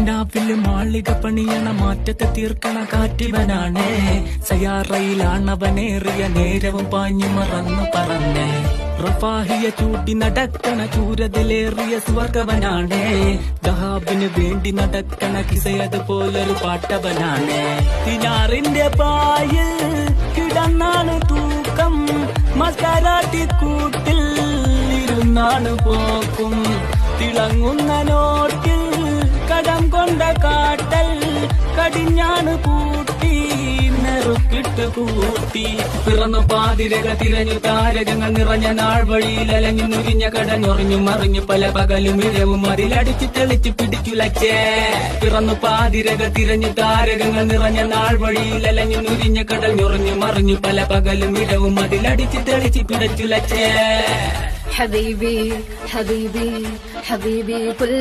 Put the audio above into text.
കിനാവില് മാളിക പണിയണ മാറ്റത്തെ തീർക്കണ കാറ്റിവനാണ്. സയാറയിലാണവനേറിയ നേരവും പാഞ്ഞു മറന്നു പറന്നേ. റഫാഹിയ ചൂട്ടി നടക്കണ ചൂരതിലേറിയ സ്വർഗവനാണ്. ദഹാബിന് വേണ്ടി നടക്കണ കിസയത് പോലൊരു പാട്ടവനാണ്. തിനാറിന്റെ പായിൽ കിടന്നാണ് തൂക്കം. മസ്കരാട്ടി കൂട്ടിൽ ഇരുന്നാണ് പോക്കും. തിളങ്ങുന്ന നോട്ടിൽ കടം കൊണ്ട കാട്ടൽ കടിഞ്ഞാണ് പൂട്ടി നെറുക്കിട്ട് കൂട്ടി. പിറന്നു പാതിരക തിരഞ്ഞു താരകങ്ങൾ നിറഞ്ഞ നാൾ വഴിയിൽ അലഞ്ഞു നുരിഞ്ഞ കടഞ്ഞൊറിഞ്ഞു മറിഞ്ഞു പല പകലും ഇഴവും അതിലടിച്ചു തെളിച്ചു പിടിച്ചുലച്ചേ. പിറന്നു പാതിരക തിരഞ്ഞു താരകങ്ങൾ നിറഞ്ഞ നാൾ വഴിയിൽ അലഞ്ഞു നുരിഞ്ഞ കടഞ്ഞൊറിഞ്ഞു മറിഞ്ഞു പല പകലും ഇഴവും അതിലടിച്ചു തെളിച്ചു പിടിച്ചുലച്ചേ. حبيبي حبيبي حبيبي كل